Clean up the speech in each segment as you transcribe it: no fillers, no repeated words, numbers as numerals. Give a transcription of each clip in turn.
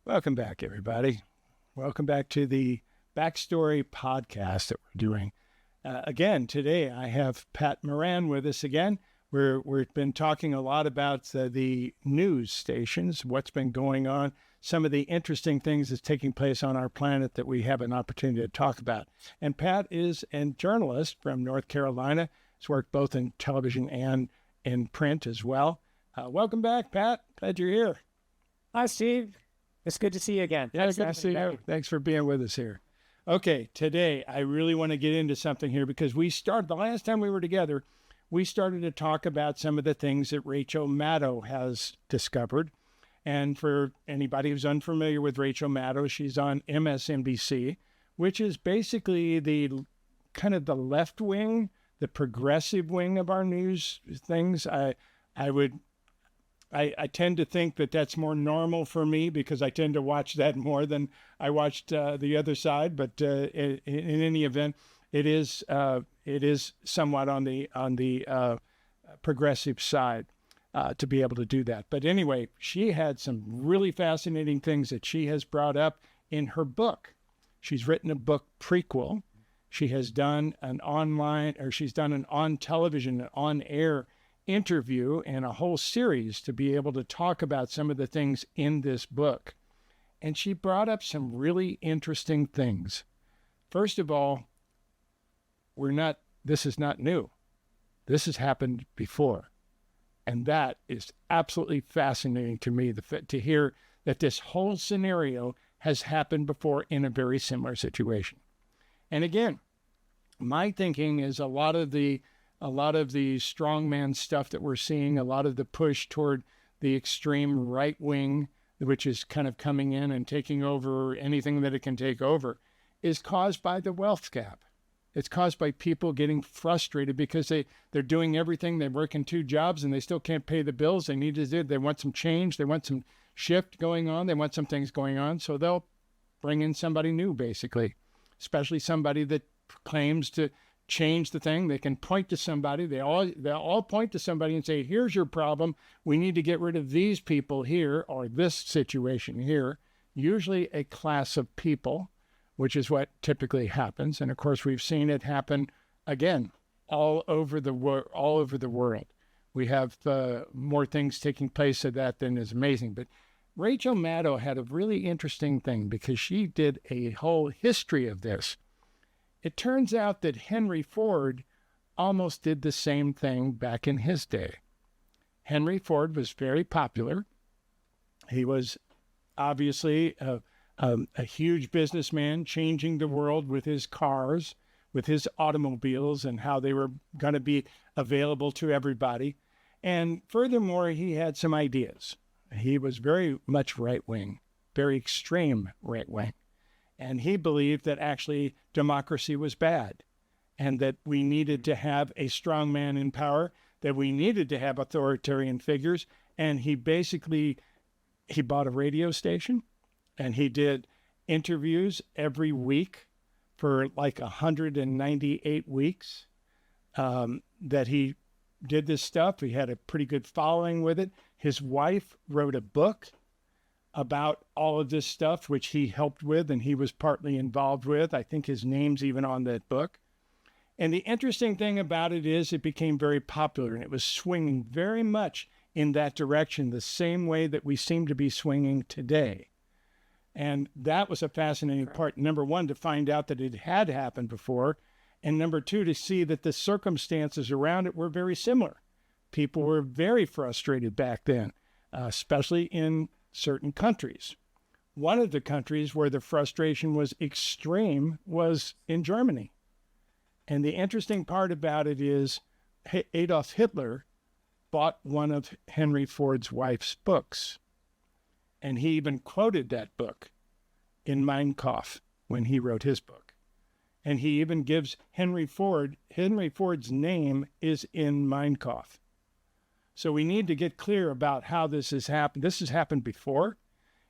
Welcome back, everybody. Welcome back to the Backstory podcast that we're doing. Again, today I have Pat Moran with us again. We've been talking a lot about the news stations, what's been going on, some of the interesting things that's taking place on our planet that we have an opportunity to talk about. And Pat is a journalist from North Carolina. He's worked both in television and in print as well. Welcome back, Pat. Glad you're here. Hi, Steve. It's good to see you again. Yeah, good to see you. Thanks for being with us here. Okay, today I really want to get into something here because the last time we were together, we started to talk about some of the things that Rachel Maddow has discovered. And for anybody who's unfamiliar with Rachel Maddow, she's on MSNBC, which is basically the kind of the left wing, the progressive wing of our news things. I tend to think that that's more normal for me because I tend to watch that more than I watched the other side. But in any event, it is somewhat on the progressive side to be able to do that. But anyway, she had some really fascinating things that she has brought up in her book. She's written a book prequel. She has done she's done an on television, an on air interview and a whole series to be able to talk about some of the things in this book. And she brought up some really interesting things. First of all, this is not new. This has happened before. And that is absolutely fascinating to me, to hear that this whole scenario has happened before in a very similar situation. And again, my thinking is a lot of the strongman stuff that we're seeing, a lot of the push toward the extreme right wing, which is kind of coming in and taking over anything that it can take over, is caused by the wealth gap. It's caused by people getting frustrated because they're doing everything. They're working two jobs and they still can't pay the bills. They want some change. They want some shift going on. They want some things going on. So they'll bring in somebody new, basically, especially somebody that claims to change the thing. They can point to somebody. They'll all point to somebody and say, here's your problem. We need to get rid of these people here or this situation here. Usually a class of people, which is what typically happens. And of course, we've seen it happen again all over the world. We have more things taking place of that than is amazing. But Rachel Maddow had a really interesting thing because she did a whole history of this. It turns out that Henry Ford almost did the same thing back in his day. Henry Ford was very popular. He was obviously a huge businessman, changing the world with his cars, with his automobiles, and how they were going to be available to everybody. And furthermore, he had some ideas. He was very much right-wing, very extreme right-wing. And he believed that actually democracy was bad and that we needed to have a strong man in power, that we needed to have authoritarian figures. And he bought a radio station and he did interviews every week for like 198 weeks that he did this stuff. He had a pretty good following with it. His wife wrote a book about all of this stuff, which he helped with and he was partly involved with. I think his name's even on that book. And the interesting thing about it is it became very popular and it was swinging very much in that direction, the same way that we seem to be swinging today. And that was a fascinating part. Number one, to find out that it had happened before. And number two, to see that the circumstances around it were very similar. People were very frustrated back then, especially in certain countries. One of the countries where the frustration was extreme was in Germany. And the interesting part about it is Adolf Hitler bought one of Henry Ford's wife's books. And he even quoted that book in Mein Kampf when he wrote his book. And he even gives Henry Ford's name is in Mein Kampf. So we need to get clear about how this has happened. This has happened before.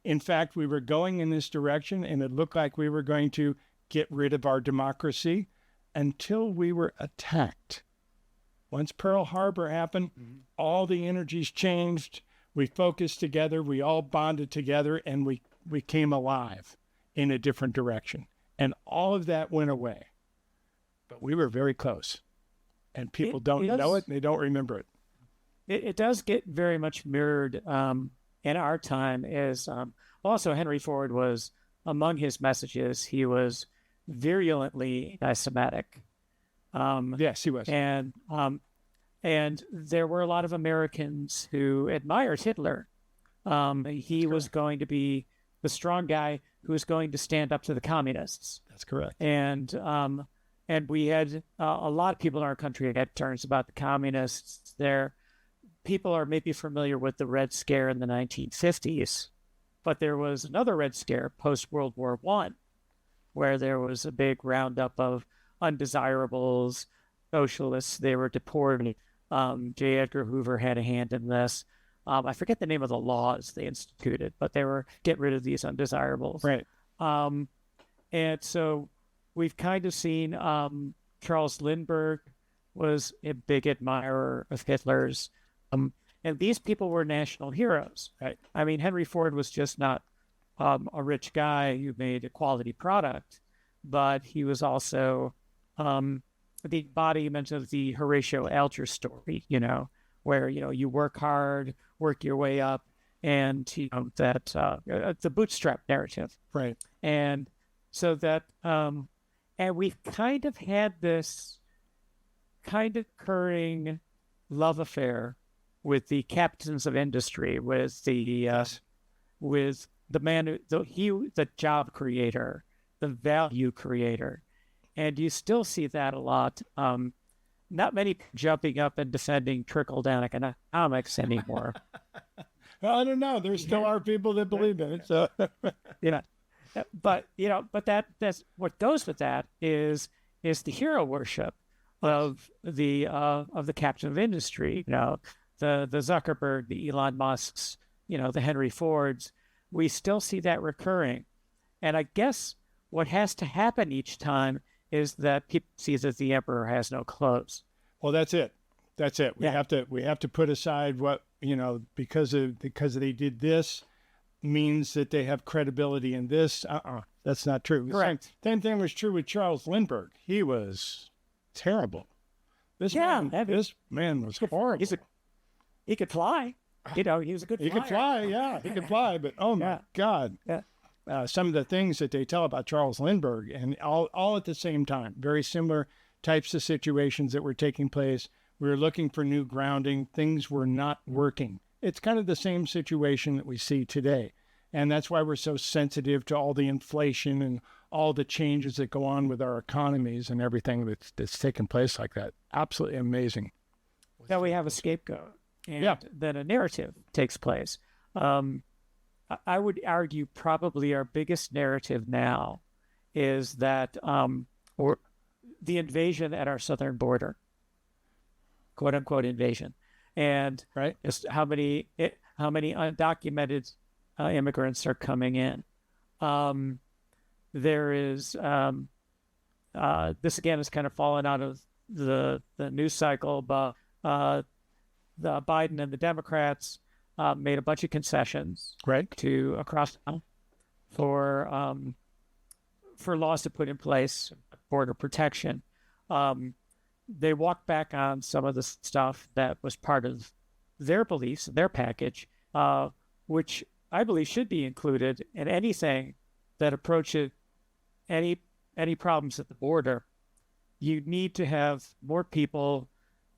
In fact, we were going in this direction and it looked like we were going to get rid of our democracy until we were attacked. Once Pearl Harbor happened, all the energies changed. We focused together. We all bonded together and we we came alive in a different direction. And all of that went away. But we were very close. And people don't know it, and they don't remember it. It does get very much mirrored in our time as also Henry Ford was, among his messages, he was virulently anti-Semitic. Yes, he was. And there were a lot of Americans who admired Hitler. He was going to be the strong guy who was going to stand up to the communists. That's correct. And we had a lot of people in our country had turns about the communists. People are maybe familiar with the Red Scare in the 1950s, but there was another Red Scare post-World War I, where there was a big roundup of undesirables, socialists. They were deported. J. Edgar Hoover had a hand in this. I forget the name of the laws they instituted, but they were get rid of these undesirables. Right. And so we've kind of seen Charles Lindbergh was a big admirer of Hitler's. And these people were national heroes. Right. I mean, Henry Ford was just not a rich guy who made a quality product, but he was also the embodiment of the Horatio Alger story, where, you work hard, work your way up, and, that the bootstrap narrative. Right. And so that, and we've kind of had this kind of recurring love affair with the captains of industry, with the with the man, the job creator, the value creator, and you still see that a lot. Not many jumping up and defending trickle-down economics anymore. Well, I don't know. There still are people that believe in it. So, but that's what goes with that is the hero worship of the captain of industry. The Zuckerberg, the Elon Musks, the Henry Fords. We still see that recurring, and I guess what has to happen each time is that people see that the emperor has no clothes. Well, that's it. We have to put aside what because they did this means that they have credibility in this. That's not true. Correct. Same thing was true with Charles Lindbergh. He was terrible. This man was horrible. He could fly. He was a good flyer. He could fly, yeah. He could fly, but oh my God. Yeah. Some of the things that they tell about Charles Lindbergh, and all at the same time, very similar types of situations that were taking place. We were looking for new grounding. Things were not working. It's kind of the same situation that we see today. And that's why we're so sensitive to all the inflation and all the changes that go on with our economies and everything that's taking place like that. Absolutely amazing. Now we have a scapegoat. And then a narrative takes place. I would argue probably our biggest narrative now is that or the invasion at our southern border, quote unquote invasion, and just how many undocumented immigrants are coming in. There is this again has kind of fallen out of the news cycle, but the Biden and the Democrats made a bunch of concessions to across town for laws to put in place, border protection. They walked back on some of the stuff that was part of their beliefs, their package, which I believe should be included in anything that approaches any problems at the border. You need to have more people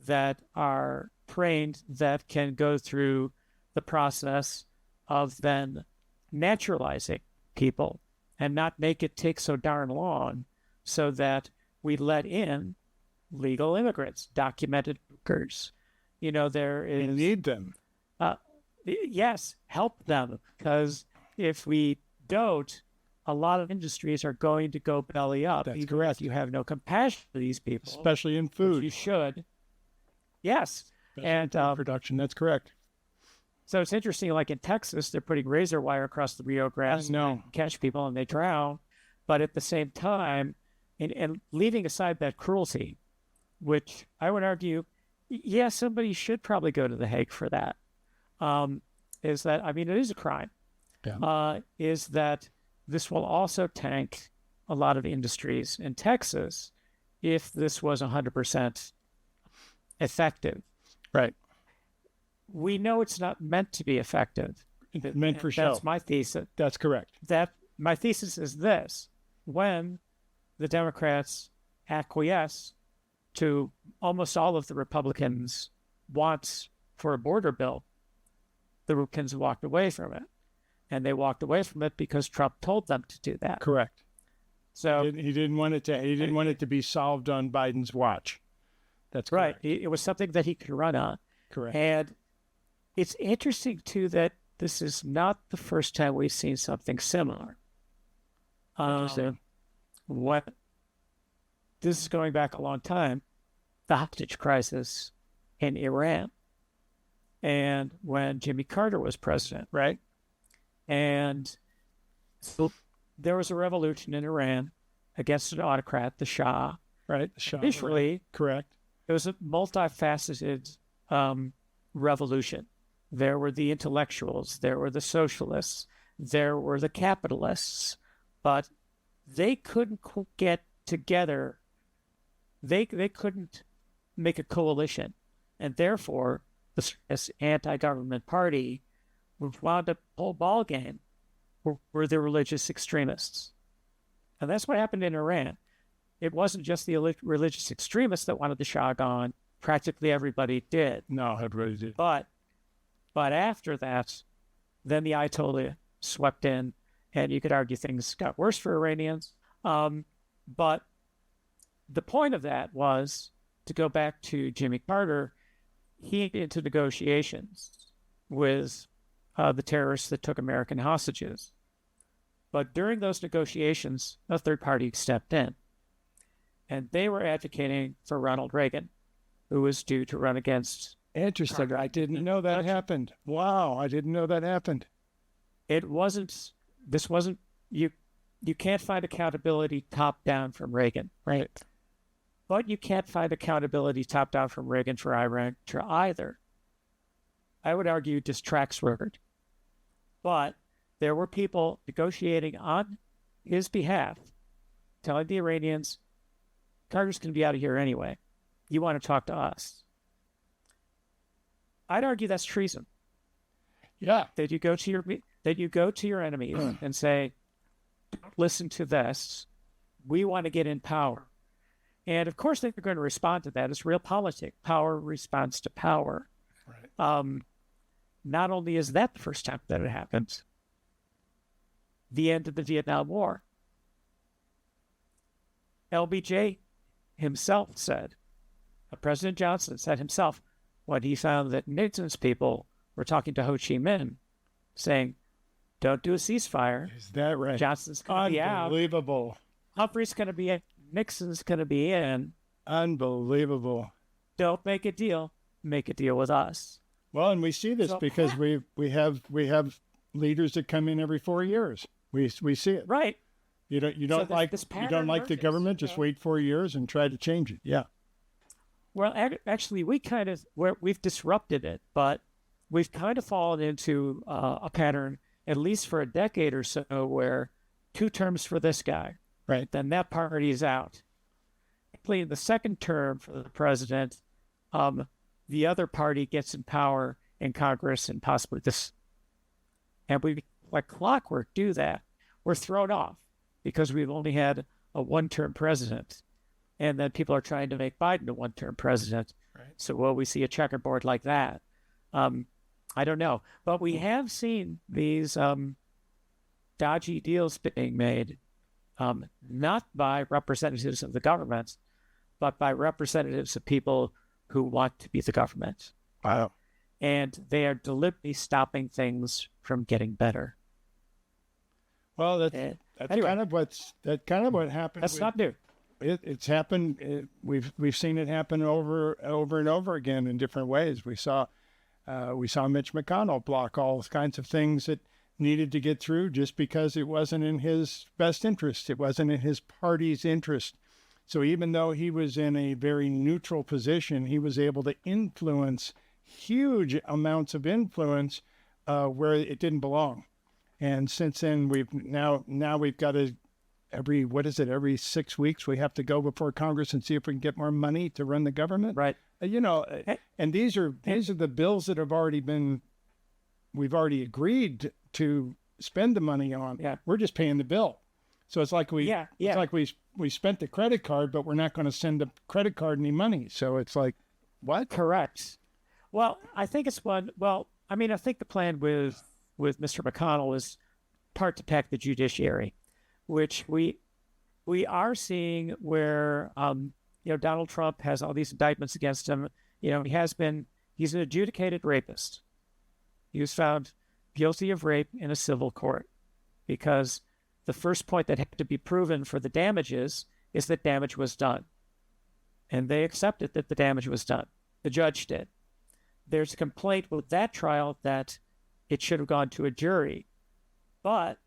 that are trained, that can go through the process of then naturalizing people and not make it take so darn long, so that we let in legal immigrants, documented workers. There is... We need them. Yes, help them, because if we don't, a lot of industries are going to go belly up. That's correct. If you have no compassion for these people. Especially in food. You should. Yes. And production, that's correct. So it's interesting, like in Texas, they're putting razor wire across the Rio Grande to catch people and they drown. But at the same time, and leaving aside that cruelty, which I would argue, somebody should probably go to The Hague for that, is that, it is a crime. is that this will also tank a lot of industries in Texas if this was 100% effective. Right. We know it's not meant to be effective. It's meant for show. That's my thesis. That's correct. My thesis is this: when the Democrats acquiesce to almost all of the Republicans' wants for a border bill, the Republicans walked away from it. And they walked away from it because Trump told them to do that. Correct. So he didn't want it to be solved on Biden's watch. That's correct. Right. It was something that he could run on. Correct. And it's interesting too that this is not the first time we've seen something similar. What this is going back a long time, the hostage crisis in Iran, and when Jimmy Carter was president, right? And so there was a revolution in Iran against an autocrat, the Shah. Right. The Shah. Initially, right. Correct. It was a multifaceted revolution. There were the intellectuals, there were the socialists, there were the capitalists, but they couldn't get together. They couldn't make a coalition, and therefore this anti-government party wound up the whole ball game were the religious extremists. And that's what happened in Iran. It wasn't just the religious extremists that wanted the Shah gone. Practically everybody did. No, everybody did. But after that, then the Ayatollah swept in, and you could argue things got worse for Iranians. But the point of that was, to go back to Jimmy Carter, he entered into negotiations with the terrorists that took American hostages. But during those negotiations, a third party stepped in, and they were advocating for Ronald Reagan, who was due to run against. Interesting. I didn't know that happened. Wow, I didn't know that happened. This wasn't, you can't find accountability top down from Reagan. Right. But you can't find accountability top down from Reagan for Iran either. I would argue this track's record. But there were people negotiating on his behalf, telling the Iranians, Carter's going to be out of here anyway. You want to talk to us. I'd argue that's treason. Yeah. That you go to your enemies and say, don't listen to this. We want to get in power. And of course they're going to respond to that. It's real politics. Power responds to power. Right. Not only is that the first time that it happens, the end of the Vietnam War. LBJ himself said, President Johnson said himself, when he found that Nixon's people were talking to Ho Chi Minh, saying, don't do a ceasefire. Is that right? Johnson's going to be out. Unbelievable. Humphrey's going to be in. Nixon's going to be in. Unbelievable. Don't make a deal. Make a deal with us. Well, and we see this because we have leaders that come in every 4 years. We see it. Right. You don't like the government. Just wait 4 years and try to change it. Yeah. Well, actually, we've disrupted it, but we've kind of fallen into a pattern, at least for a decade or so, where 2 terms for this guy, right? Then that party is out. In the second term for the president, the other party gets in power in Congress and possibly this. And we, like clockwork, do that. We're thrown off because we've only had a 1-term president. And then people are trying to make Biden a 1-term president. Right. So will we see a checkerboard like that? I don't know. But we have seen these dodgy deals being made, not by representatives of the government, but by representatives of people who want to be the government. Wow. And they are deliberately stopping things from getting better. Well, that's anyway, kind of what happened. That's not new. It's happened. We've seen it happen over and over again in different ways. We saw Mitch McConnell block all kinds of things that needed to get through just because it wasn't in his best interest. It wasn't in his party's interest. So even though he was in a very neutral position, he was able to influence huge amounts of influence where it didn't belong. And since then, we've got to every 6 weeks we have to go before Congress and see if we can get more money to run the government. Right. And these are the bills that we've already agreed to spend the money on. Yeah. We're just paying the bill. So it's like we spent the credit card, but we're not going to send the credit card any money. So it's like, what? Correct. Well, I think it's I think the plan with Mr. McConnell is part to pack the judiciary, which we are seeing where, Donald Trump has all these indictments against him. He's an adjudicated rapist. He was found guilty of rape in a civil court because the first point that had to be proven for the damages is that damage was done. And they accepted that the damage was done. The judge did. There's a complaint with that trial that it should have gone to a jury. But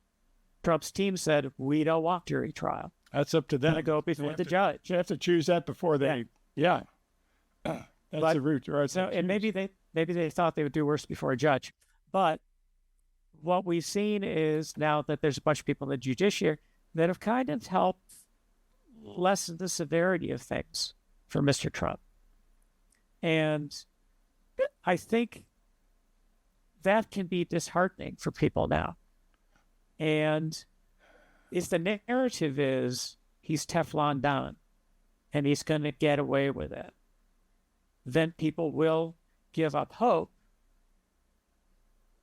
Trump's team said, we don't want jury trial. That's up to them. To go before the judge. You have to choose that before they, That's the route. Right? So, and maybe they thought they would do worse before a judge. But what we've seen is now that there's a bunch of people in the judiciary that have kind of helped lessen the severity of things for Mr. Trump. And I think that can be disheartening for people now. And if the narrative is he's Teflon Don and he's going to get away with it, then people will give up hope,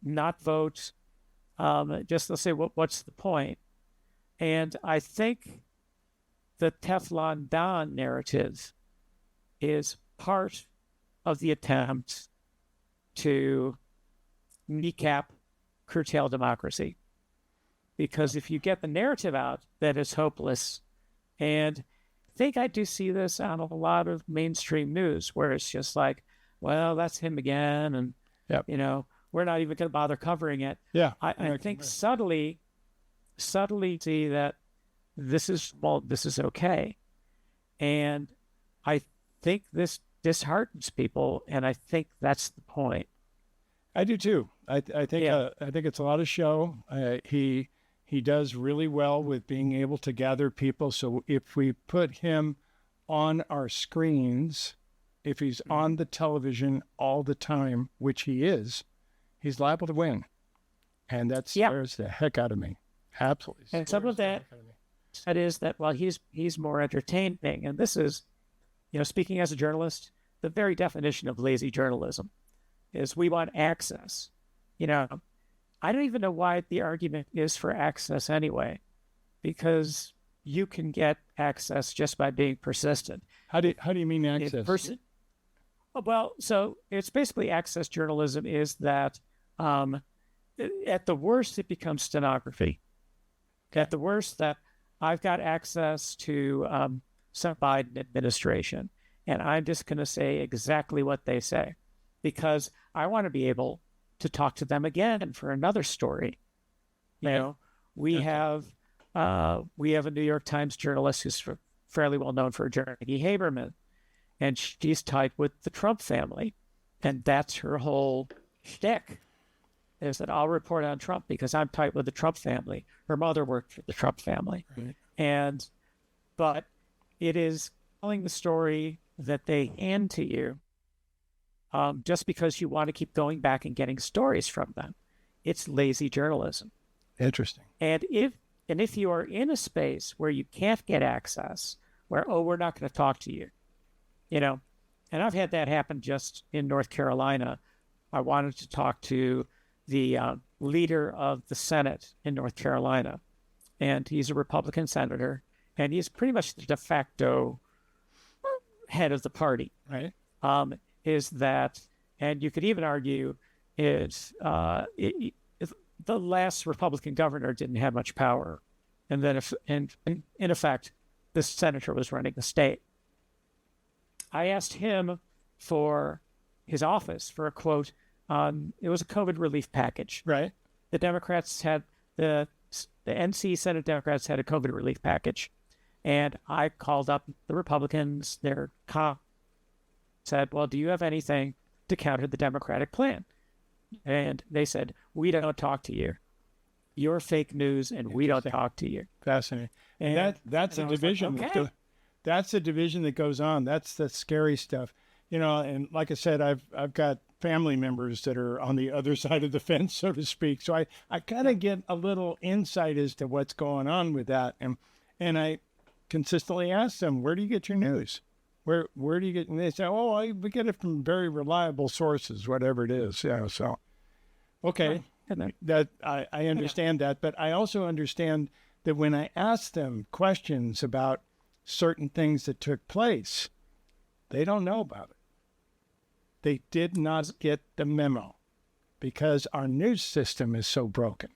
not vote. Just they'll say, what's the point? And I think the Teflon Don narrative is part of the attempt to kneecap, curtail democracy. Because if you get the narrative out that it's hopeless, and I think I do see this on a lot of mainstream news where it's just like, well, that's him again, and we're not even going to bother covering it. Yeah, I think subtly see that this is okay, and I think this disheartens people, and I think that's the point. I do too. I think it's a lot of show. He does really well with being able to gather people. So if we put him on our screens, if he's on the television all the time, which he is, he's liable to win. And that scares the heck out of me. Absolutely. And some of that is that, well, he's more entertaining. And this is, speaking as a journalist, the very definition of lazy journalism is we want access. I don't even know why the argument is for access anyway, because you can get access just by being persistent. How do you mean access? Well, so it's basically access journalism is that at the worst, it becomes stenography. At the worst, that I've got access to some Biden administration, and I'm just going to say exactly what they say because I want to be able to talk to them again for another story. We have a New York Times journalist who's fairly well known for her journal, Nikki Haberman, and she's tied with the Trump family, and that's her whole shtick. Is that I'll report on Trump because I'm tight with the Trump family. Her mother worked for the Trump family, right. But it is telling the story that they hand to you. Just because you want to keep going back and getting stories from them. It's lazy journalism. Interesting. And if you are in a space where you can't get access, where, we're not going to talk to you, and I've had that happen just in North Carolina. I wanted to talk to the leader of the Senate in North Carolina, and he's a Republican senator, and he's pretty much the de facto head of the party. Right. Is that, and you could even argue, is the last Republican governor didn't have much power, and then in effect, the senator was running the state. I asked him for his office for a quote on, it was a COVID relief package. Right. The Democrats had, the NC Senate Democrats had a COVID relief package. And I called up the Republicans, said, well, do you have anything to counter the Democratic plan? And they said, we don't talk to you. you're fake news and we don't talk to you. Fascinating. And that's a division. Like, okay. That's a division that goes on. That's the scary stuff. And like I said, I've got family members that are on the other side of the fence, so to speak. So I kind of get a little insight as to what's going on with that. And I consistently ask them, where do you get your news? Where do you get? And they say, we get it from very reliable sources, whatever it is. Yeah. So, okay, that I understand that, but I also understand that when I ask them questions about certain things that took place, they don't know about it. They did not get the memo because our news system is so broken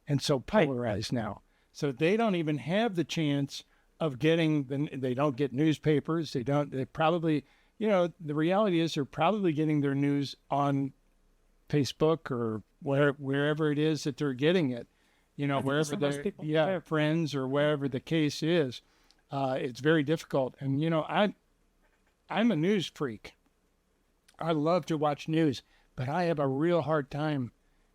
and so polarized now. So they don't even have the chance of getting they don't get newspapers. They probably, the reality is they're probably getting their news on Facebook or wherever it is that they're getting it, wherever their friends or wherever the case is. It's very difficult. And, I'm a news freak. I love to watch news, but I have a real hard time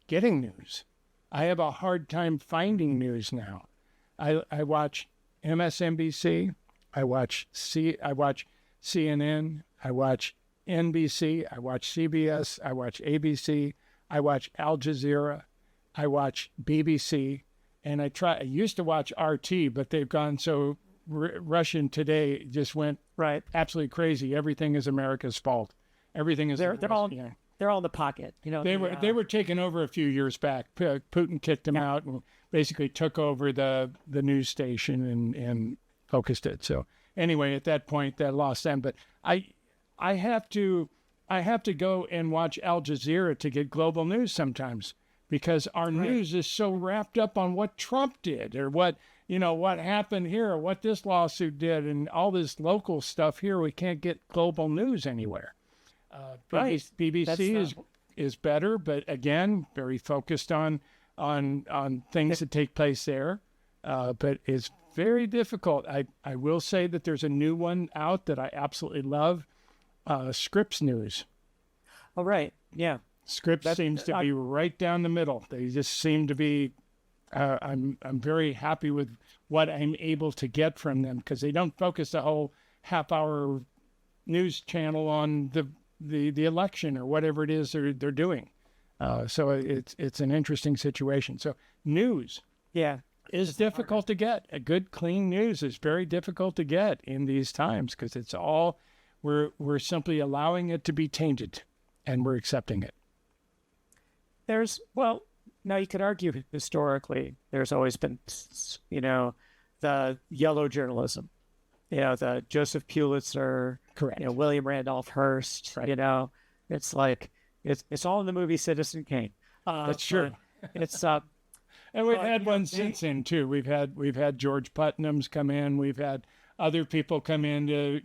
getting news. I have a hard time finding news now. I watch MSNBC, I watch CNN, I watch NBC, I watch CBS, I watch ABC, I watch Al Jazeera, I watch BBC, and I used to watch RT, but they've gone so Russian Today just went absolutely crazy. Everything is America's fault. Everything is they're all in the pocket. They were taken over a few years back. Putin kicked them out and basically took over the news station and focused it. So anyway, at that point, that lost them. But I have to go and watch Al Jazeera to get global news sometimes because our news is so wrapped up on what Trump did or what happened here or what this lawsuit did and all this local stuff here. We can't get global news anywhere. BBC is better, but again, very focused on things that take place there. But it's very difficult. I will say that there's a new one out that I absolutely love, Scripps News. Oh, right. Yeah. Scripps seems to be right down the middle. They just seem to be, I'm very happy with what I'm able to get from them because they don't focus the whole half-hour news channel on the election or whatever it is they're doing. So it's an interesting situation. So news is difficult to get. A good, clean news is very difficult to get in these times because it's all, we're simply allowing it to be tainted and we're accepting it. Now you could argue historically, there's always been, the yellow journalism, the Joseph Pulitzer, correct, William Randolph Hearst, right. It's like, it's all in the movie Citizen Kane. That's true. It's, and we've had one since then too. We've had George Putnam's come in. We've had other people come in to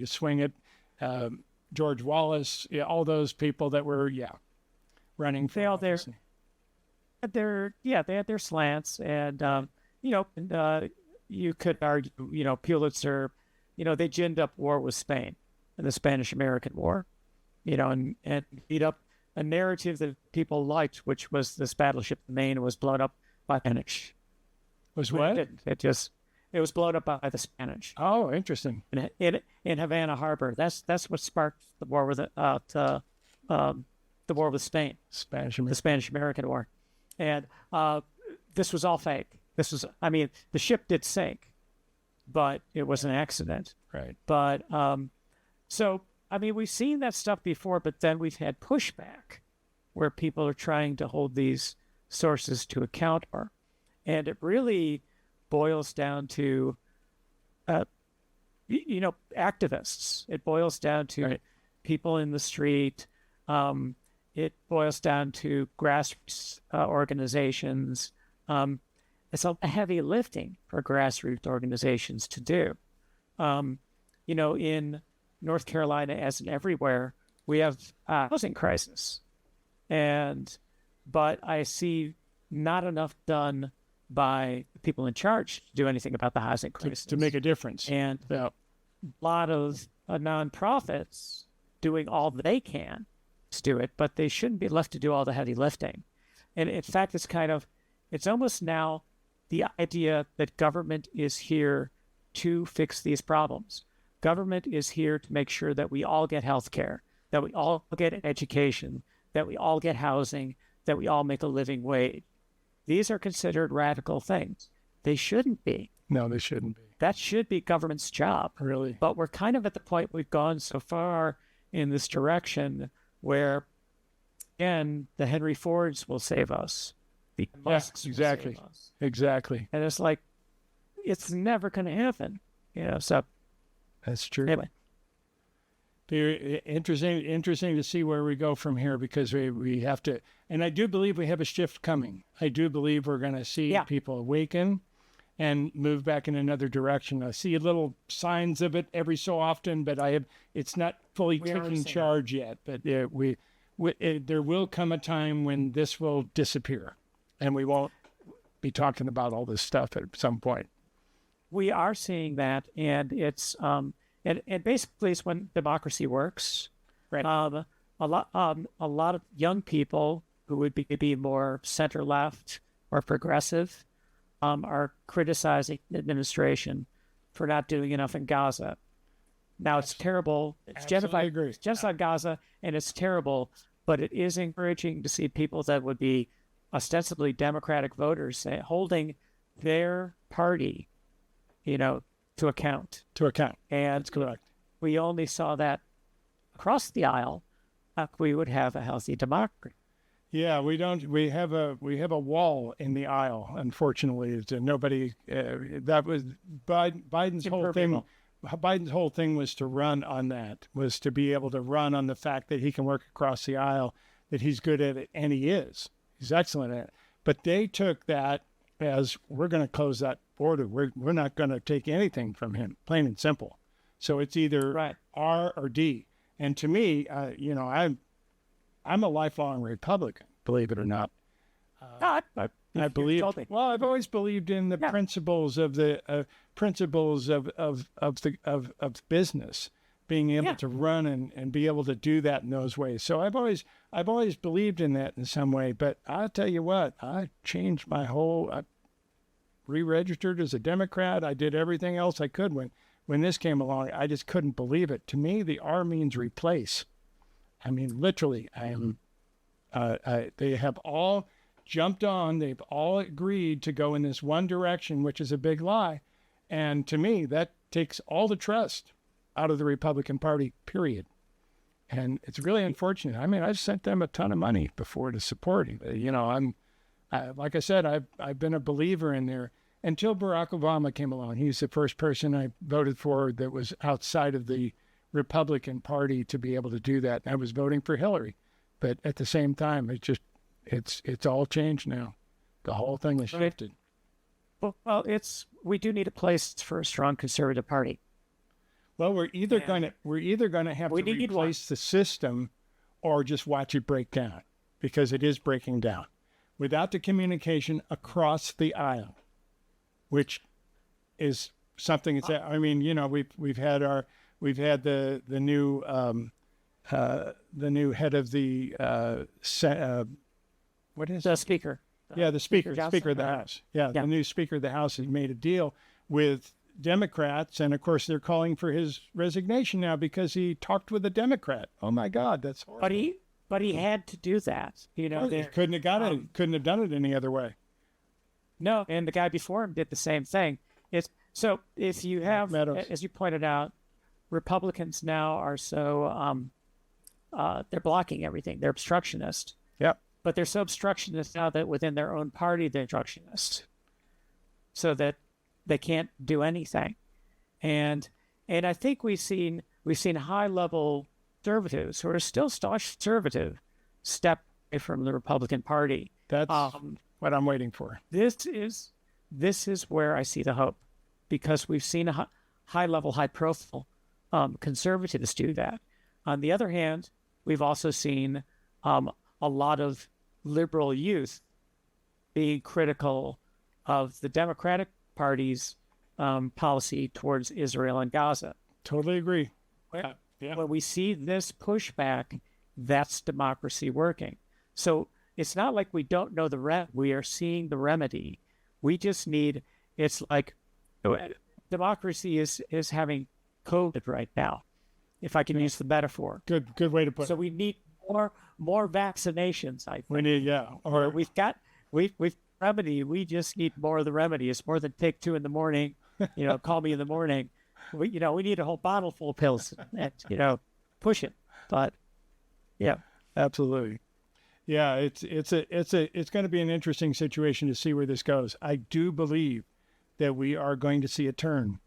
swing it. George Wallace, all those people that were, running for office. They had their slants and, you could argue, Pulitzer, they ginned up war with Spain in the Spanish-American War, and beat up a narrative that people liked, which was this battleship, the Maine, was blown up by the Spanish. Was what? It was blown up by the Spanish. Oh, interesting. In Havana Harbor. That's what sparked the war with the war with Spain. The Spanish-American War. And this was all fake. The ship did sink, but it was an accident. Right. But, we've seen that stuff before, but then we've had pushback where people are trying to hold these sources to account for. And it really boils down to, activists. It boils down to people in the street. It boils down to grassroots organizations. It's a heavy lifting for grassroots organizations to do. In North Carolina, as in everywhere, we have a housing crisis. But I see not enough done by people in charge to do anything about the housing crisis. To make a difference. And a lot of nonprofits doing all they can to do it, but they shouldn't be left to do all the heavy lifting. And in fact, it's kind of, It's almost now the idea that government is here to fix these problems. Government is here to make sure that we all get health care, that we all get education, that we all get housing, that we all make a living wage. These are considered radical things. They shouldn't be. No, they shouldn't be. That should be government's job. Really. But we're kind of at the point we've gone so far in this direction where, again, the Henry Fords will save us. The Musks will save us. Exactly. And it's like, it's never going to happen. So. That's true. Anyway. Interesting to see where we go from here, because we have to, and I do believe we have a shift coming. I do believe we're going to see people awaken and move back in another direction. I see little signs of it every so often, but it's not fully taking charge yet. But there will come a time when this will disappear, and we won't be talking about all this stuff at some point. We are seeing that, and it's and basically it's when democracy works. Right. A lot of young people who would be more center left or progressive are criticizing the administration for not doing enough in Gaza. Now it's terrible. It's genocide Gaza, and it's terrible. But it is encouraging to see people that would be ostensibly Democratic voters holding their party, to account. And that's correct. We only saw that across the aisle. We would have a healthy democracy. Yeah, we don't. We have a wall in the aisle. Unfortunately, nobody. That was Biden's whole thing. Biden's whole thing was to run on that. Was to be able to run on the fact that he can work across the aisle, that he's good at it, and he is. He's excellent at it. But they took that as, we're going to close that border. We're not going to take anything from him, plain and simple. So it's either R or D. And to me, I'm a lifelong Republican, believe it or not. I believe. Well, I've always believed in the principles of the of business, being able to run and be able to do that in those ways. So I've always believed in that in some way. But I'll tell you what, I changed my whole. I re-registered as a Democrat. I did everything else I could when this came along. I just couldn't believe it. To me, the R means replace. I mean, literally, they have all jumped on. They've all agreed to go in this one direction, which is a big lie. And to me, that takes all the trust out of the Republican Party, period. And it's really unfortunate. I mean, I've sent them a ton of money before to support him. Like I said, I've been a believer in there until Barack Obama came along. He's the first person I voted for that was outside of the Republican Party to be able to do that. I was voting for Hillary, but at the same time, it's all changed now. The whole thing has shifted. Well, we do need a place for a strong conservative party. Well, we're either going to have to replace the system, or just watch it break down, because it is breaking down without the communication across the aisle, which is something. I mean, we've had the new head of the what is the speaker? The speaker of the House. The new speaker of the House has made a deal with Democrats, and of course they're calling for his resignation now because he talked with a Democrat. Oh my God, that's horrible. But he had to do that. He couldn't have got it. Couldn't have done it any other way. No, and the guy before him did the same thing. So if you have, as you pointed out, Republicans now are so they're blocking everything. They're obstructionist. Yep. But they're so obstructionist now that within their own party they're obstructionist, so that they can't do anything. And I think we've seen high level conservatives who are still staunch conservative step away from the Republican Party. That's what I'm waiting for. This is where I see the hope, because we've seen a high level, high profile conservatives do that. On the other hand, we've also seen a lot of liberal youth being critical of the Democratic Party's policy towards Israel and Gaza. Totally agree. When we see this pushback, that's democracy working. So it's not like we don't know we are seeing the remedy. We just need, it's like democracy is having COVID right now, if I can use the metaphor. Good way to put it. So we need more vaccinations, I think. We need, or we've remedy. We just need more of the remedy. It's more than take 2 in the morning, call me in the morning. We need a whole bottle full of pills and, push it. But yeah, absolutely. Yeah, it's going to be an interesting situation to see where this goes. I do believe that we are going to see a turn.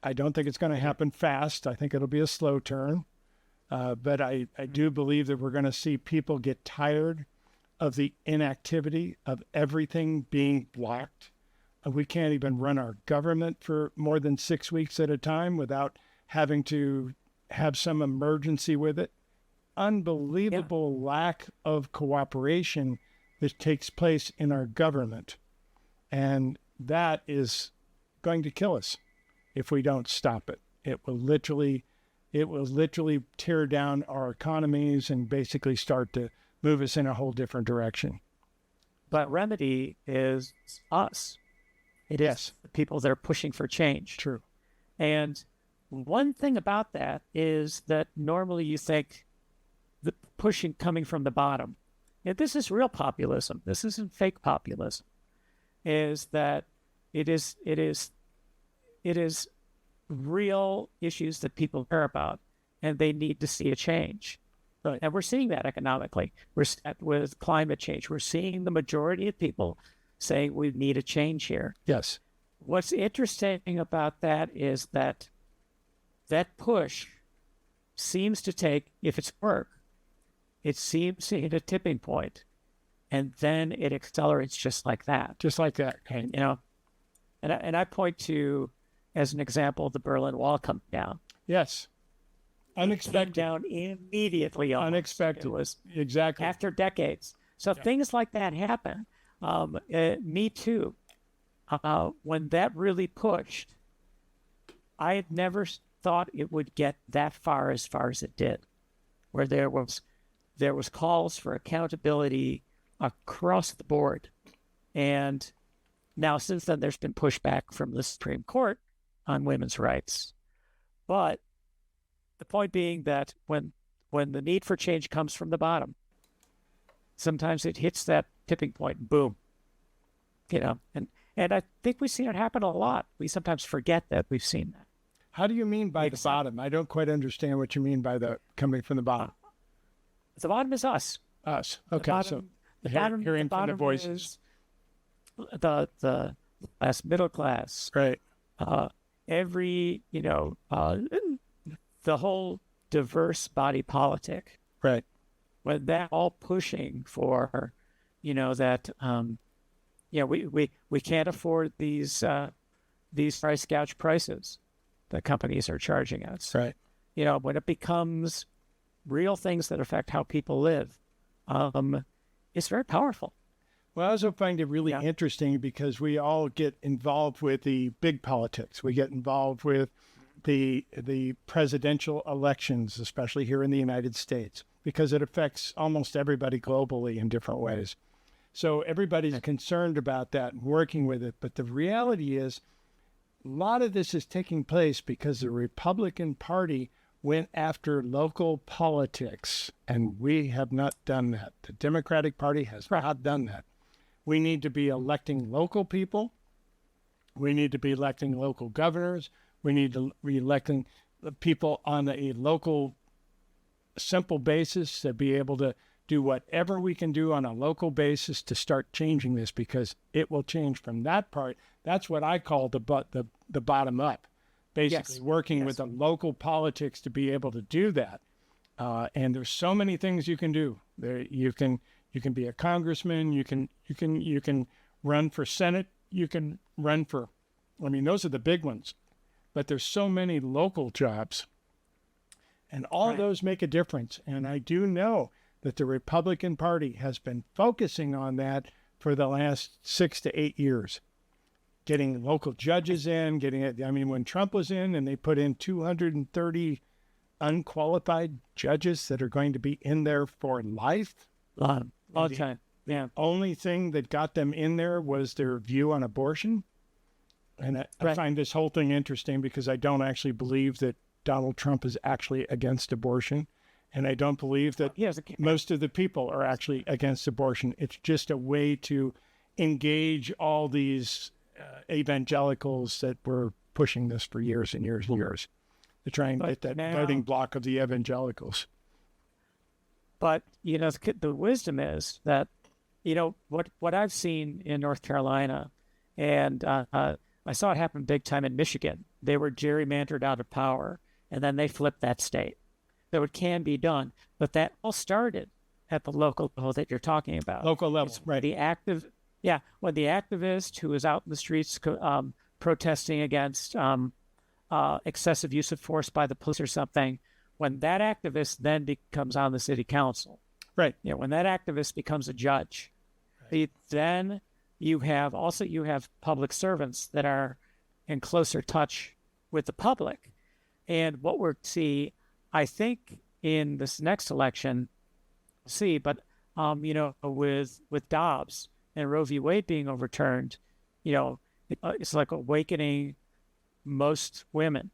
I don't think it's going to happen fast. I think it'll be a slow turn. But I do believe that we're going to see people get tired of the inactivity of everything being blocked. We can't even run our government for more than 6 weeks at a time without having to have some emergency with it. Unbelievable lack of cooperation that takes place in our government. And that is going to kill us if we don't stop it. It will literally tear down our economies and basically start to move us in a whole different direction. But remedy is us. It is the people that are pushing for change. True. And one thing about that is that normally you think the pushing coming from the bottom, and this is real populism, this isn't fake populism, is that it is real issues that people care about, and they need to see a change. Right. And we're seeing that economically. With climate change, we're seeing the majority of people saying we need a change here. Yes. What's interesting about that is that push seems to take, if it's work, it seems to hit a tipping point, and then it accelerates just like that. Just like that. And, and I point to, as an example, the Berlin Wall come down. Yes. Unexpected. Down immediately. Almost. Unexpected. It was exactly after decades. So things like that happen. Me too. When that really pushed, I had never thought it would get that far as it did, where there was calls for accountability across the board. And now since then, there's been pushback from the Supreme Court on women's rights. But the point being that when the need for change comes from the bottom, sometimes it hits that tipping point, boom. And I think we've seen it happen a lot. We sometimes forget that we've seen that. How do you mean by the bottom? I don't quite understand what you mean by the coming from the bottom. The bottom is us. Us. Okay. Hearing from the voices. The class, middle class. Right. Every, the whole diverse body politic. Right. When they're all pushing for, that, we can't afford these price gouge prices that companies are charging us. Right. When it becomes real things that affect how people live, it's very powerful. Well, I also find it really interesting because we all get involved with the big politics. We get involved with the presidential elections, especially here in the United States, because it affects almost everybody globally in different ways. So everybody's concerned about that and working with it. But the reality is a lot of this is taking place because the Republican Party went after local politics, and we have not done that. The Democratic Party has not done that. We need to be electing local people. We need to be electing local governors. We need to be electing people on a local, simple basis to be able to do whatever we can do on a local basis to start changing this, because it will change from that part. That's what I call the bottom up, basically working with the local politics to be able to do that. And there's so many things you can do. You can be a congressman. You can run for Senate. You can run for, those are the big ones. But there's so many local jobs, and all those make a difference. And I do know that the Republican Party has been focusing on that for the last 6 to 8 years, getting local judges in, when Trump was in and they put in 230 unqualified judges that are going to be in there for life. All the time. Yeah. Only thing that got them in there was their view on abortion. And I find this whole thing interesting because I don't actually believe that Donald Trump is actually against abortion. And I don't believe that most of the people are actually against abortion. It's just a way to engage all these evangelicals that were pushing this for years and years and years to try and get that voting block of the evangelicals. But, the wisdom is that, what I've seen in North Carolina, and I saw it happen big time in Michigan. They were gerrymandered out of power, and then they flipped that state. So it can be done. But that all started at the local level that you're talking about. Local level, right. When the activist who was out in the streets protesting against excessive use of force by the police or something, when that activist then becomes on the city council, right? When that activist becomes a judge, right. Then you have public servants that are in closer touch with the public, and what we're see, I think, in this next election, with Dobbs and Roe v. Wade being overturned, it's like awakening most women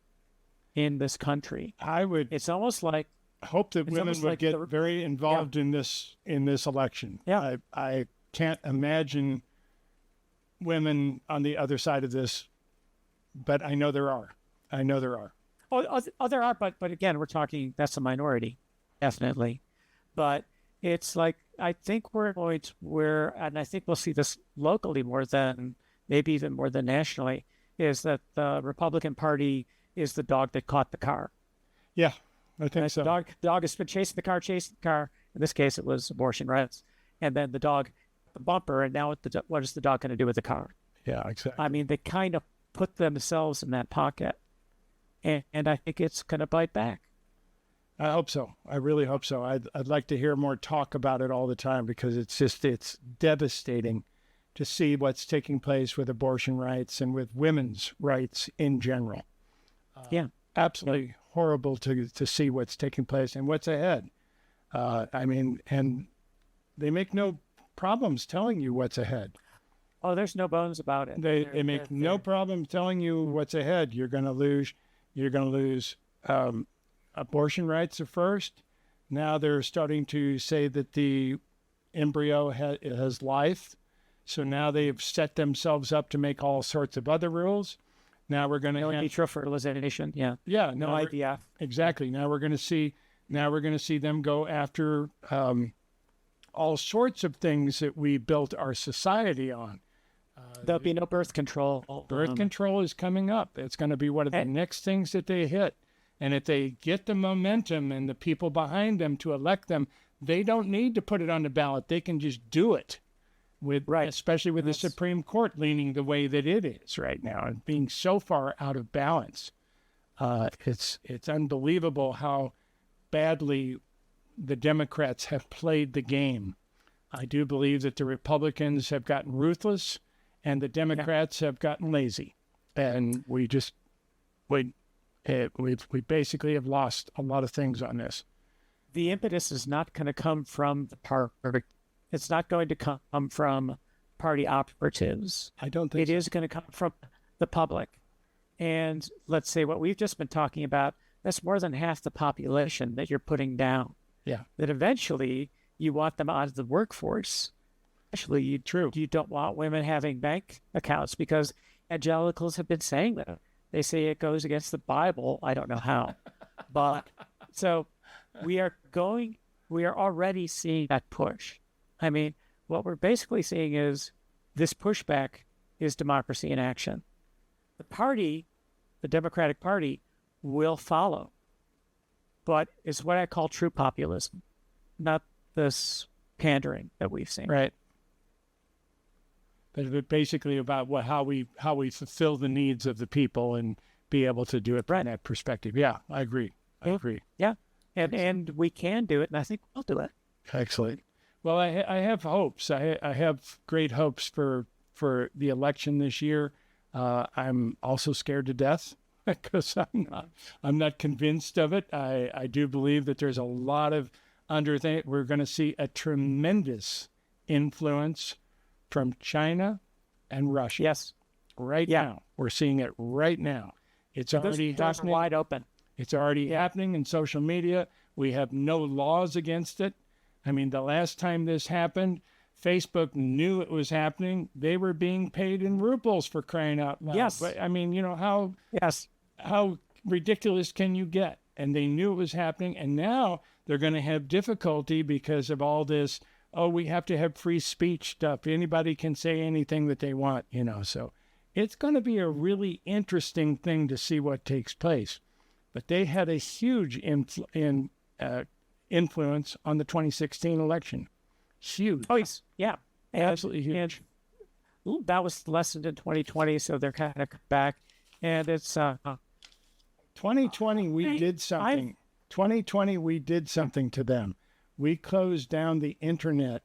in this country. It's almost like hope that women would get very involved in this election. Yeah, I can't imagine women on the other side of this, but I know there are. Oh, there are, but again, we're talking, that's a minority, definitely. But it's like, I think and I think we'll see this locally maybe even more than nationally, is that the Republican Party is the dog that caught the car. Yeah, I think so. The dog has been chasing the car. In this case, it was abortion rights. And then the dog, the bumper, and now what is the dog going to do with the car? Yeah, exactly. I mean, they kind of put themselves in that pocket. And I think it's going to bite back. I hope so. I really hope so. I'd like to hear more talk about it all the time because it's devastating to see what's taking place with abortion rights and with women's rights in general. Absolutely horrible to see what's taking place and what's ahead. And they make no problems telling you what's ahead. Oh, there's no bones about it. They make no problem telling you what's ahead. You're going to lose. Abortion rights are first. Now they're starting to say that the embryo has life. So now they've set themselves up to make all sorts of other rules. Now we're going to in vitro fertilization. Yeah. Yeah. No IVF. Exactly. Now we're going to see them go after all sorts of things that we built our society on. There'll be no birth control. Birth control is coming up. It's going to be one of the next things that they hit. And if they get the momentum and the people behind them to elect them, they don't need to put it on the ballot. They can just do it, especially with the Supreme Court leaning the way that it is right now and being so far out of balance. It's unbelievable how badly the Democrats have played the game. I do believe that the Republicans have gotten ruthless and the Democrats have gotten lazy. And we basically have lost a lot of things on this. The impetus is not going to come from the party. It's not going to come from party operatives. I don't think it is going to come from the public. And let's say what we've just been talking about, that's more than half the population that you're putting down. Yeah. That eventually you want them out of the workforce. Actually, you don't want women having bank accounts because evangelicals have been saying that. They say it goes against the Bible. I don't know how. But so we are already seeing that push. I mean, what we're basically seeing is this pushback is democracy in action. The party, the Democratic Party, will follow. But it's what I call true populism, not this pandering that we've seen. Right. But basically about how we fulfill the needs of the people and be able to do it from that perspective. Yeah, I agree. Yeah, and we can do it, and I think we'll do it. Excellent. Well, I have hopes. I have great hopes for the election this year. I'm also scared to death because I'm not convinced of it. I do believe that there's a lot of we're going to see a tremendous influence from China and Russia. Yes. Right now. We're seeing it right now. It's already happening. Wide open. It's already happening in social media. We have no laws against it. I mean, the last time this happened, Facebook knew it was happening. They were being paid in rubles, for crying out loud. Yes. But, I mean, how ridiculous can you get? And they knew it was happening. And now they're going to have difficulty because of all this, we have to have free speech stuff. Anybody can say anything that they want, So it's going to be a really interesting thing to see what takes place. But they had a huge influence on the 2016 election. Huge. Oh, yeah. Absolutely huge. And that was lessened in 2020, so they're kind of back. And it's 2020, we did something. 2020, we did something to them. We closed down the internet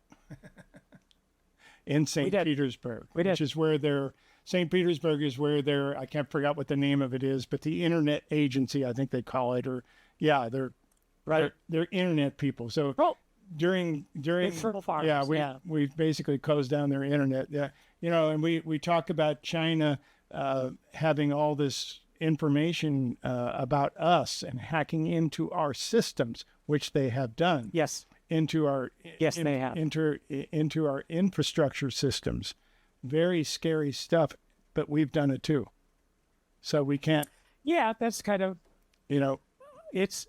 in St. Petersburg, which is where St. Petersburg is where I can't figure out what the name of it is, but the internet agency, I think they call it, they're internet people. So during farms, we basically closed down their internet. Yeah, and we talk about China having all this information about us and hacking into our systems, which they have done. Yes. Into our they have. Into our infrastructure systems. Very scary stuff, but we've done it too. So we can't. Yeah, that's kind of. It's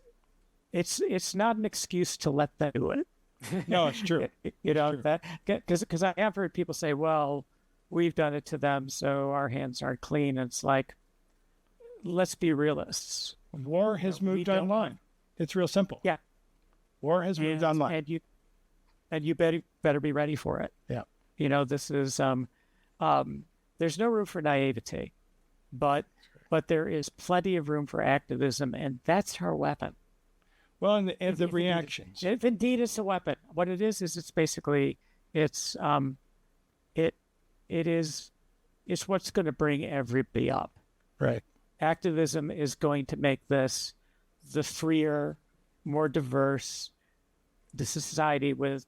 not an excuse to let them do it. No, it's true. That because I have heard people say, "Well, we've done it to them, so our hands aren't clean." And it's like, let's be realists. War has moved online. It's real simple. Yeah. War has moved online. And you better be ready for it. Yeah. This is there's no room for naivety, but there is plenty of room for activism, and that's our weapon. Well, and the reactions. If indeed it's a weapon, what it is it's basically it's what's going to bring everybody up. Right. Activism is going to make this the freer, more diverse, the society with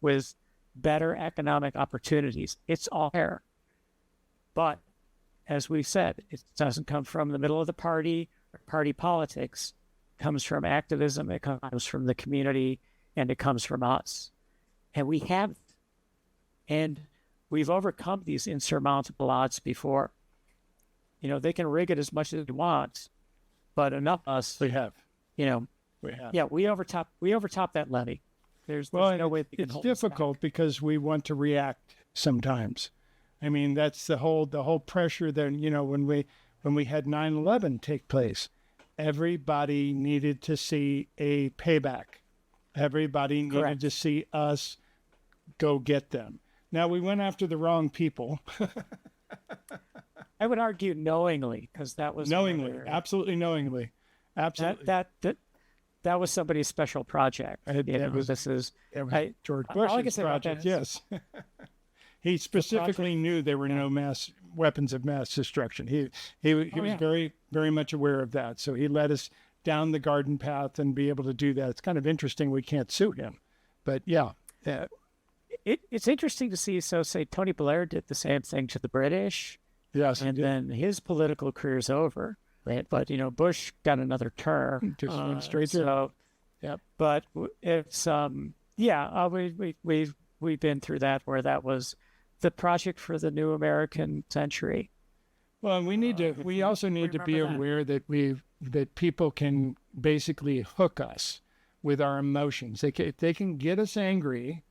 better economic opportunities. It's all there. But as we've said, it doesn't come from the middle of the party or party politics. It comes from activism, it comes from the community, and it comes from us. And we have, and we've overcome these insurmountable odds before. They can rig it as much as they want, but enough of us. We have. We have. Yeah, we overtop that levy. There's no way they can hold us back. It's difficult because we want to react sometimes. I mean, that's the whole pressure that, when we had 9/11 take place, everybody needed to see a payback. Everybody needed to see us go get them. Now, we went after the wrong people. I would argue knowingly, because that was absolutely knowingly. Absolutely. That was somebody's special project. George Bush's project, yes. He specifically knew there were no weapons of mass destruction. He was very, very much aware of that. So he led us down the garden path and be able to do that. It's kind of interesting we can't sue him. But yeah. It's interesting to see. So say Tony Blair did the same thing to the British. Yes. And then his political career's over. Right. But, Bush got another term. Just went straight through. Yeah. But it's, we've been through that where that was the project for the new American century. Well, and we also need to be aware that people can basically hook us with our emotions. They can get us angry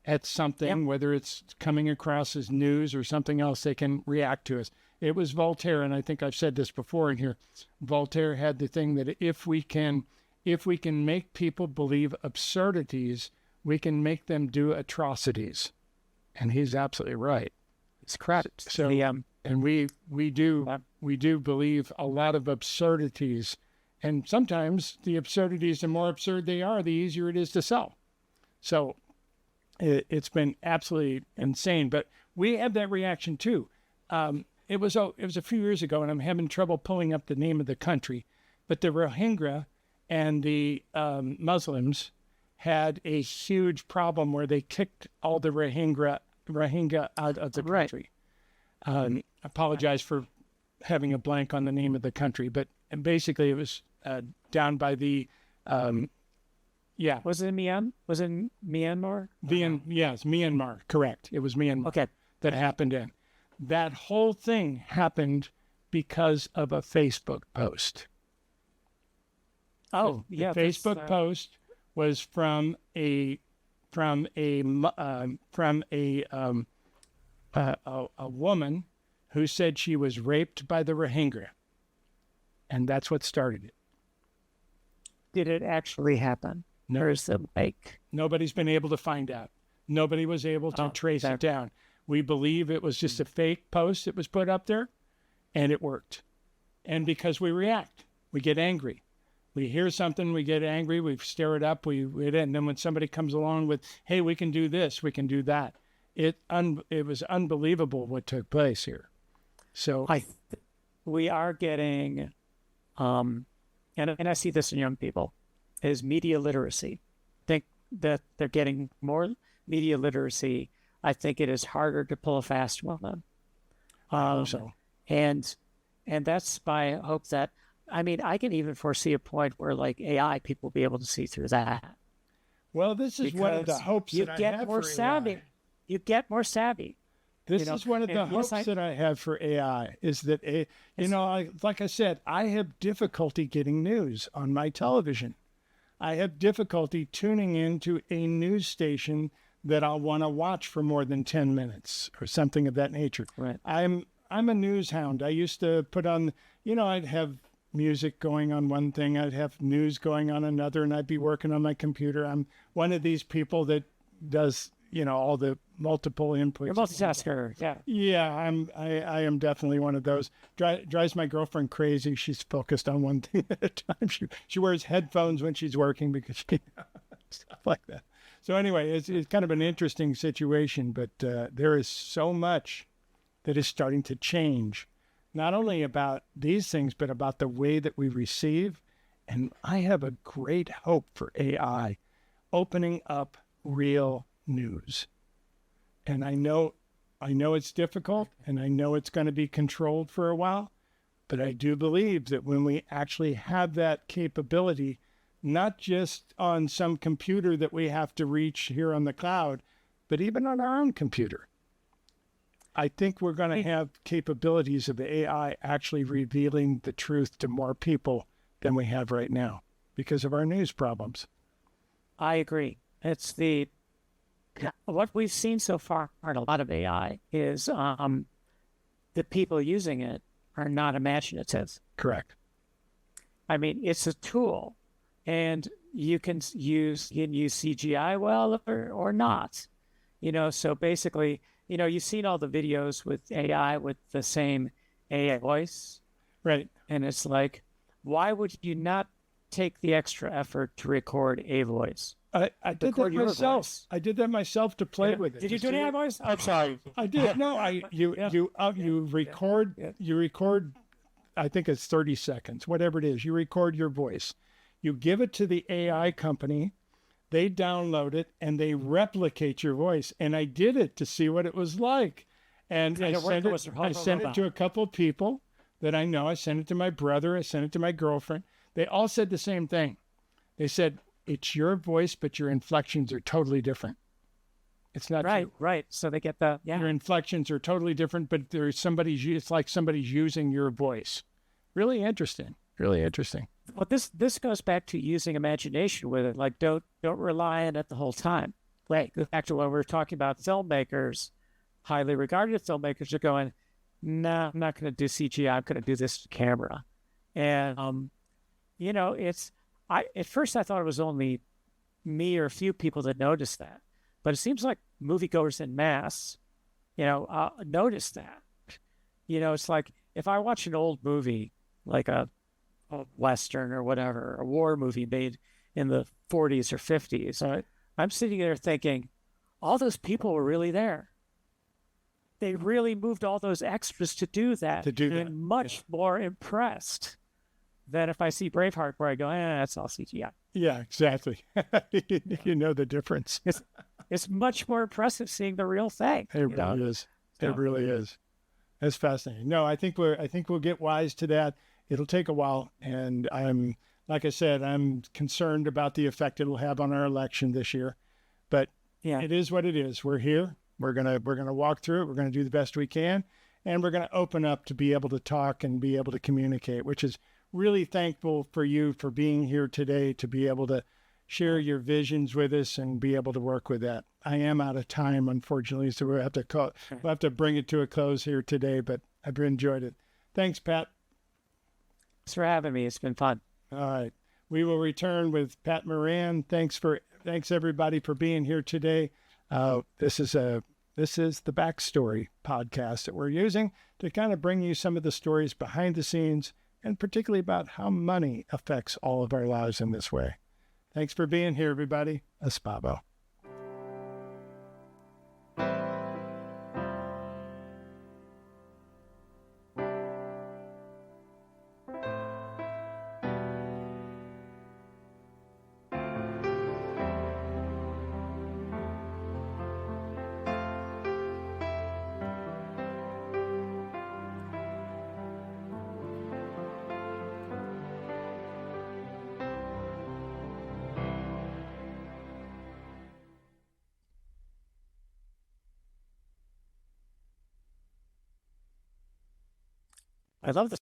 at something, whether it's coming across as news or something else, they can react to us. It was Voltaire, and I think I've said this before in here. Voltaire had the thing that if we can make people believe absurdities, we can make them do atrocities. And he's absolutely right. It's correct. So, and we do believe a lot of absurdities, and sometimes the absurdities, the more absurd they are, the easier it is to sell. So it's been absolutely insane. But we have that reaction too. It was a few years ago, and I'm having trouble pulling up the name of the country, but the Rohingya and the Muslims had a huge problem where they kicked all the Rohingya out of the country. Apologize for having a blank on the name of the country, but basically it was down by the, Was it Myanmar? Was it Myanmar? Yes, Myanmar, correct. It was Myanmar that happened in. That whole thing happened because of a Facebook post. Oh, yeah. The Facebook post was from a woman who said she was raped by the Rohingya, and that's what started it. Did it actually happen? No. Or is it like nobody's been able to find out? Nobody was able to trace it down. We believe it was just a fake post that was put up there, and it worked. And because we react, we get angry. We hear something, we get angry, we stir it up, and then when somebody comes along with, hey, we can do this, we can do that. It was unbelievable what took place here. So we are getting, and I see this in young people, is media literacy. I think that they're getting more media literacy. I think it is harder to pull a fast one on them. So. And that's my hope that, I mean, I can even foresee a point where like AI, people will be able to see through that. Well, this is one of the hopes that I have for AI. You get more savvy. This is one of the hopes that I have for AI is that, like I said, I have difficulty getting news on my television. I have difficulty tuning into a news station that I'll want to watch for more than 10 minutes or something of that nature. Right. I'm a news hound. I used to put on, I'd have music going on one thing, I'd have news going on another, and I'd be working on my computer. I'm one of these people that does, all the multiple inputs. You're a multitasker, yeah. Yeah, I am definitely one of those. Drives my girlfriend crazy. She's focused on one thing at a time. She wears headphones when she's working because stuff like that. So anyway, it's kind of an interesting situation, but there is so much that is starting to change, not only about these things, but about the way that we receive. And I have a great hope for AI opening up real news. And I know it's difficult, and I know it's going to be controlled for a while, but I do believe that when we actually have that capability, not just on some computer that we have to reach here on the cloud, but even on our own computer, I think we're going to have capabilities of AI actually revealing the truth to more people than we have right now because of our news problems. I agree. It's what we've seen so far in a lot of AI is the people using it are not imaginative. Correct. I mean, it's a tool, and you can use CGI well or not. So basically, you've seen all the videos with AI with the same AI voice. Right. And it's like, why would you not take the extra effort to record a voice? I did that myself. I did that myself to play with it. Did you do any voice? I'm sorry. I did. No, you record. I think it's 30 seconds, whatever it is. You record your voice. You give it to the AI company. They download it and they replicate your voice. And I did it to see what it was like. And I sent it to a couple of people that I know. I sent it to my brother. I sent it to my girlfriend. They all said the same thing. They said, it's your voice, but your inflections are totally different. It's not right, you. Right. So they get the Your inflections are totally different, but it's like somebody's using your voice. Really interesting. Really interesting. Well, this goes back to using imagination with it. Like, don't rely on it the whole time. Right. Back to when we were talking about filmmakers, highly regarded filmmakers are going, nah, I'm not going to do CGI. I'm going to do this with camera. And at first I thought it was only me or a few people that noticed that, but it seems like moviegoers en masse, notice that. It's like if I watch an old movie, like a Western or whatever, a war movie made in the 40s or 50s, right? I'm sitting there thinking, all those people were really there. They really moved all those extras to do that. Much more impressed than if I see Braveheart where I go, that's all CGI. Yeah, exactly. You know the difference. It's much more impressive seeing the real thing. It really is. It really is. That's fascinating. No, I think we'll get wise to that. It'll take a while, and like I said, I'm concerned about the effect it'll have on our election this year. But it is what it is. We're here. We're gonna walk through it. We're gonna do the best we can, and we're gonna open up to be able to talk and be able to communicate, which is really thankful for you for being here today to be able to share your visions with us and be able to work with that. I am out of time, unfortunately, so we'll have to bring it to a close here today, but I've enjoyed it. Thanks, Pat. Thanks for having me. It's been fun. All right. We will return with Pat Moran. Thanks everybody for being here today. This is the Backstory podcast that we're using to kind of bring you some of the stories behind the scenes, and particularly about how money affects all of our lives in this way. Thanks for being here, everybody. Espavo. I love the